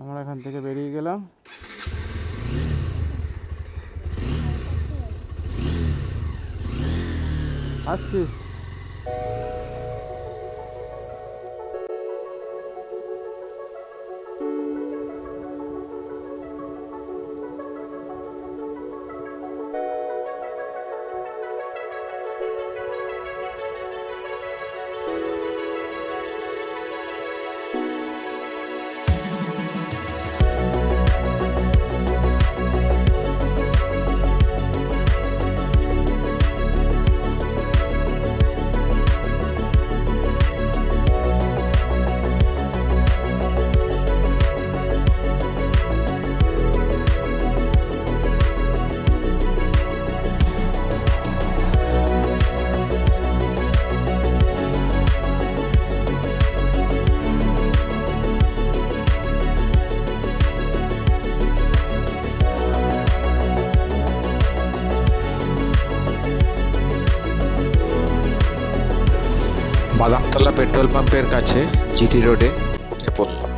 আমরা এখান থেকে বেরিয়ে গেলাম। আসছি। বাদামতলা পেট্রোল পাম্পের কাছে জিটি রোডে উঠে পড়লাম।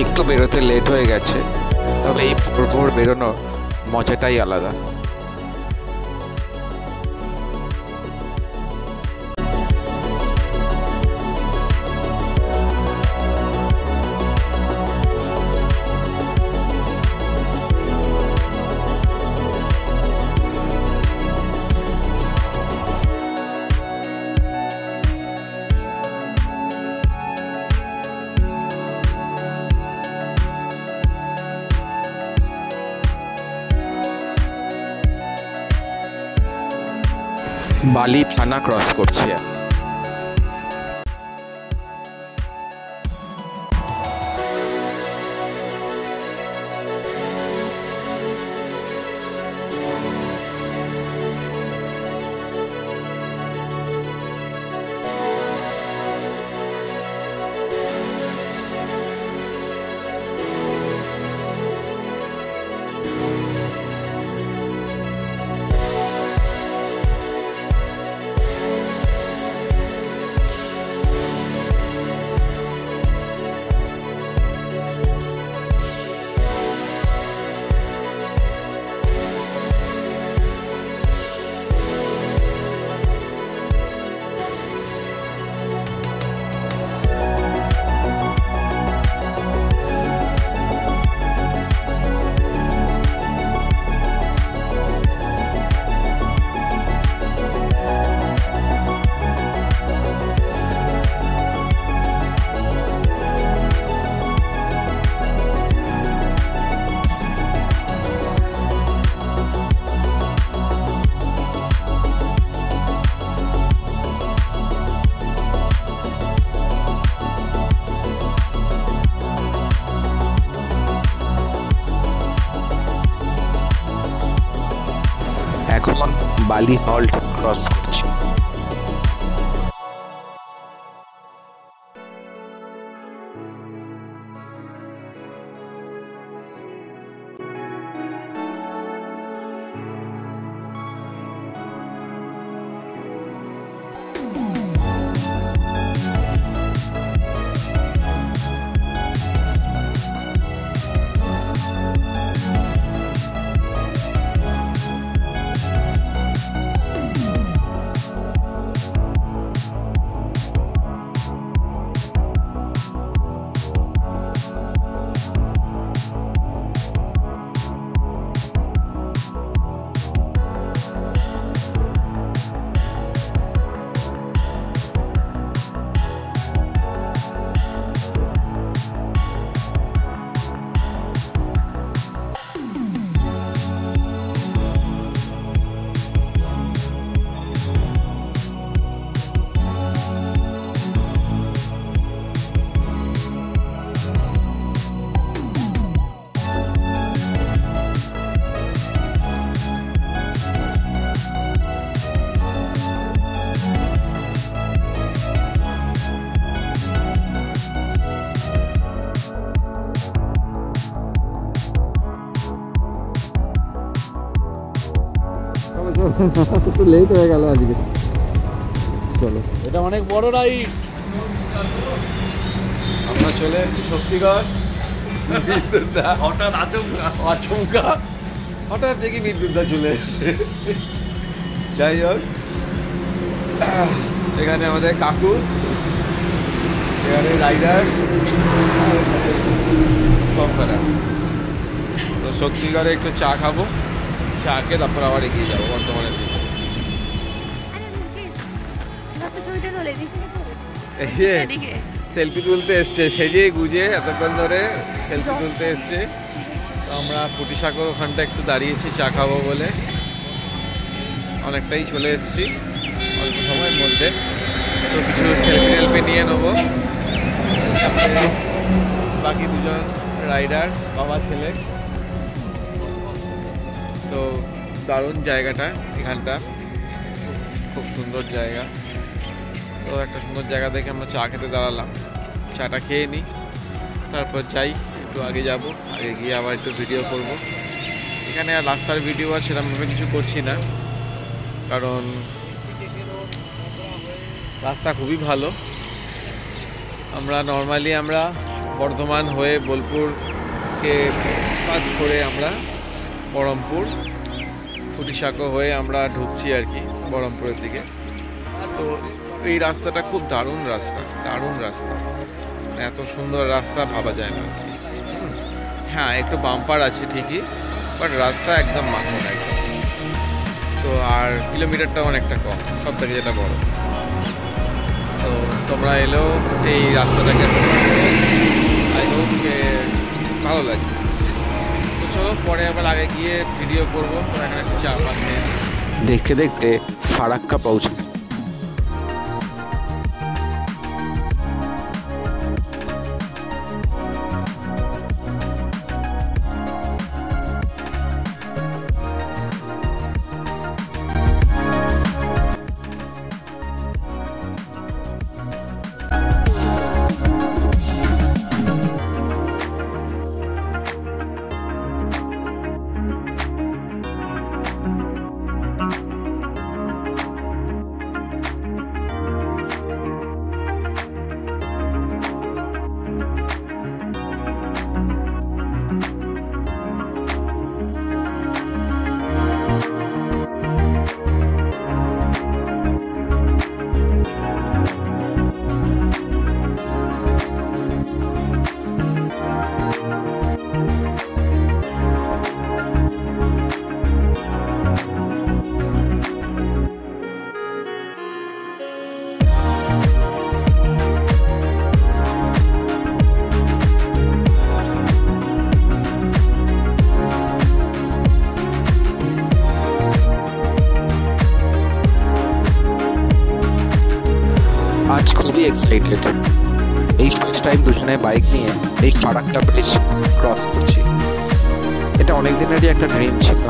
একটু বেরোতে লেট হয়ে গেছে, তবে এই ভোর ভোর বেরোনোর মজাটাই আলাদা। বালি থানা ক্রস করছি। এখন বালি হল্ট ক্রস করছি। একটু লেট হয়ে গেল আজকে। চলো, এটা অনেক বড় রাইড। আমরা চলে এসেছি শক্তিগড়। হঠাৎ আচমকা হঠাৎ দেখি বিদ্যুৎদা চলে এসেছে। যাই হোক, এখানে আমাদের কাকু, এখানে রাইডার কম্পারা। তো শক্তিগড়ে একটু চা খাবো, চা খেয়ে তারপর আবার এগিয়ে যাবো বর্তমানের দিকে। এই যে সেলফি তুলতে এসছে, সেজে গুজে এতক্ষণ ধরে সেলফি তুলতে এসছে। তো আমরা পুটিসাগর ওখানটা একটু দাঁড়িয়েছি চা খাবো বলে, অনেকটাই চলে এসেছি অল্প সময়ের মধ্যে। তো কিছু সেলফি টেলফি নিয়ে নেবো। তারপরে বাকি দুজন রাইডার, বাবা ছেলে। তো দারুণ জায়গাটা, এখানটা খুব সুন্দর জায়গা। তো একটা সুন্দর জায়গা দেখে আমরা চা খেতে দাঁড়ালাম, চাটা খেয়ে নিই, তারপর যাই একটু আগে যাব, আগে গিয়ে আবার একটু ভিডিও করব। এখানে আর রাস্তার ভিডিও আর সেরকমভাবে কিছু করছি না, কারণ রাস্তা খুবই ভালো। আমরা বর্ধমান হয়ে বোলপুরকে পাস করে আমরা বহরমপুর, পুটিসাগর হয়ে আমরা ঢুকছি আর কি বহরমপুরের দিকে। তো এই রাস্তাটা খুব দারুণ রাস্তা, এত সুন্দর রাস্তা ভাবা যায় না। হ্যাঁ, একটু বাম্পার আছে ঠিকই, বাট রাস্তা একদম মাখন একদম। তো আর কিলোমিটারটাও অনেকটা কম, সব থেকে যেটা বড়। তো তোমরা এলেও এই রাস্তাটাকে আই হোপ ভালো লাগে। তো চলো, পরে আবার আগে গিয়ে ভিডিও করবো। তো এখানে একটু চা পান খেয়ে দেখতে দেখতে ফারাক্কা পৌঁছে। আজ খুবই এক্সাইটেড, এই ফার্স্ট টাইম দুজনে বাইক নিয়ে এই ফারাক্কা ব্রিজ ক্রস করছি। এটা অনেক দিনেরই একটা ড্রিম ছিল,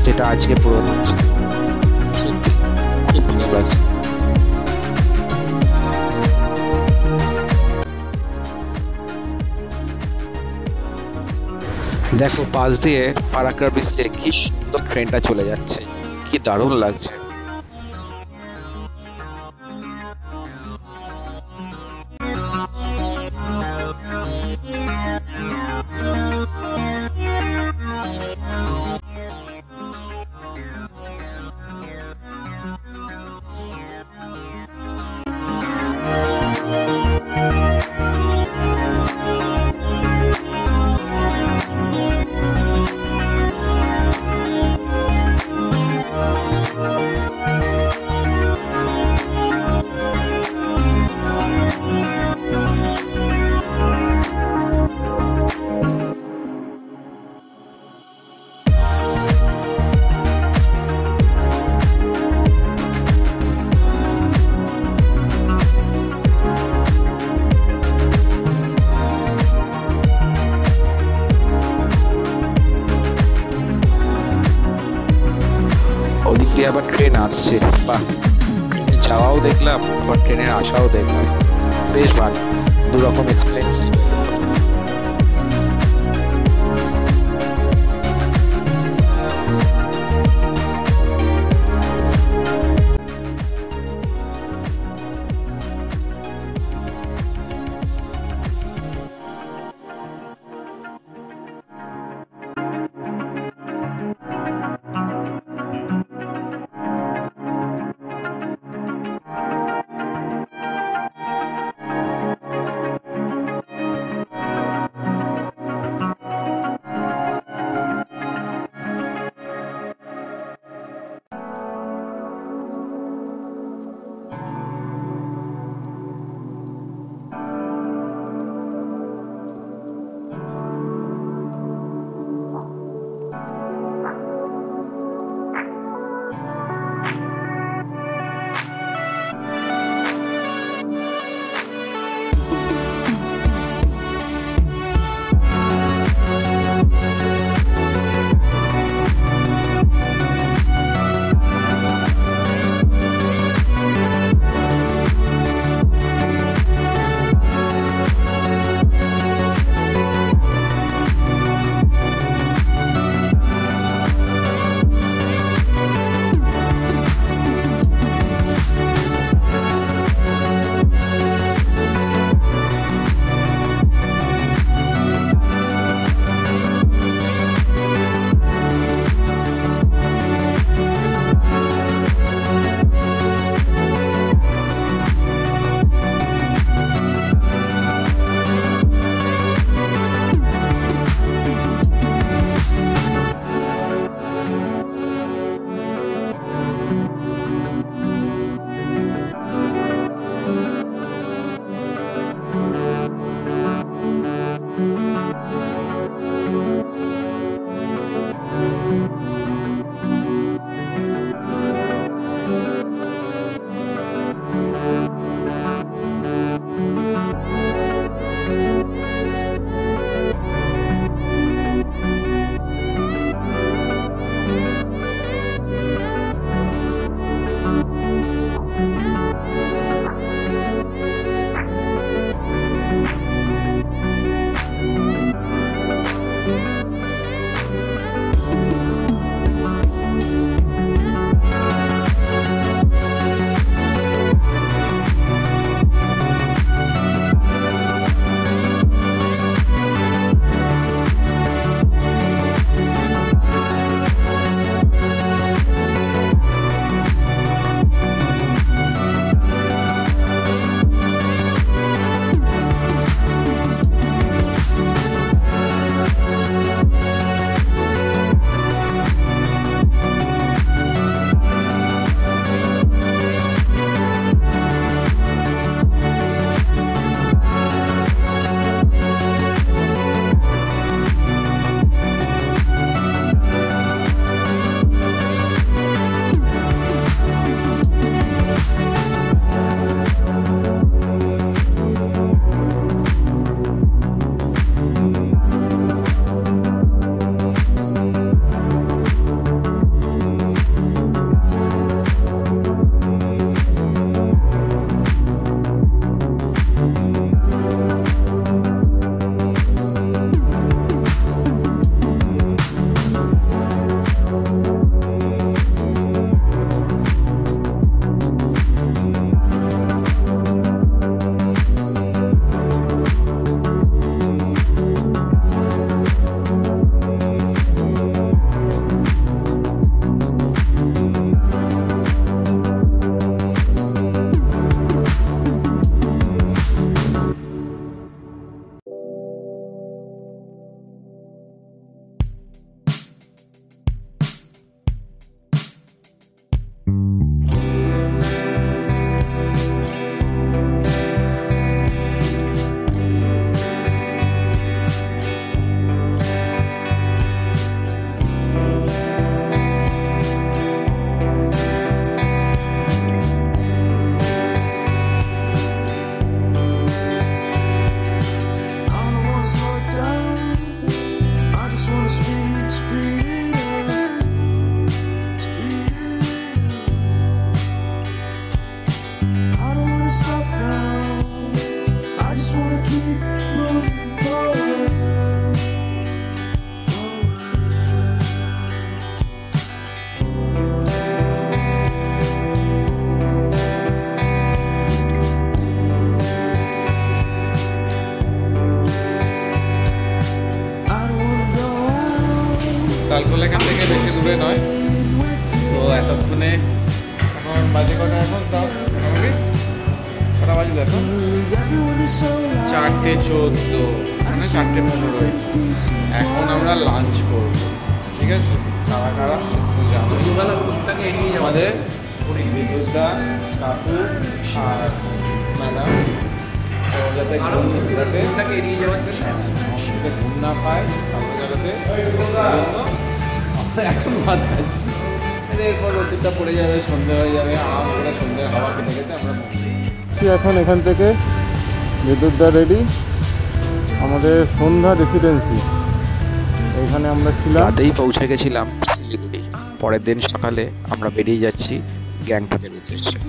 যেটা আজকে পূরণ হচ্ছে। সত্যি খুব ভালো লাগছে। দেখো, পাশ দিয়ে ফারাক্কা ব্রিজ দিয়ে কি সুন্দর ট্রেনটা চলে যাচ্ছে, কি দারুণ লাগছে। ওদিক দিয়ে আবার ট্রেন আসছে, বাহ, যাওয়াও দেখলাম আবার ট্রেনের আসাও দেখলাম, বেশ ভালো, দুরকম experience. wanna speed it up, speed it up. I don't wanna stop now. I just wanna keep moving forward, তালকোল এখান থেকে বেশি দূরে নয়। তো এতক্ষণে এখন বাজে কটা? এখন তাও মোটামুটি কটা বাজলো এখন? 4:14 মানে 4:15। এখন আমরা লাঞ্চ করব, ঠিক আছে? কারা কারা জানো, আমাদের বিদ্যুৎদা, কাকু আর ম্যাডাম। তো যাতে এড়িয়ে যাওয়ার জন্য যাতে ঘুম না পায় তারপর যাতে এখন ভাত খাচ্ছি। এরপর রোদটা পড়ে যাবে, সন্ধে হয়ে যাবে, আরাম করে সন্ধ্যের হাওয়া খেতে খেতে আমরা এখন এখান থেকে বিদ্যুৎদা রেডি, আমাদের সন্ধ্যা রেসিডেন্সি, এখানে আমরা ছিলাম। রাতেই পৌঁছে গেছিলাম শিলিগুড়ি। পরের দিন সকালে আমরা বেরিয়ে যাচ্ছি গ্যাংটকের উদ্দেশ্যে।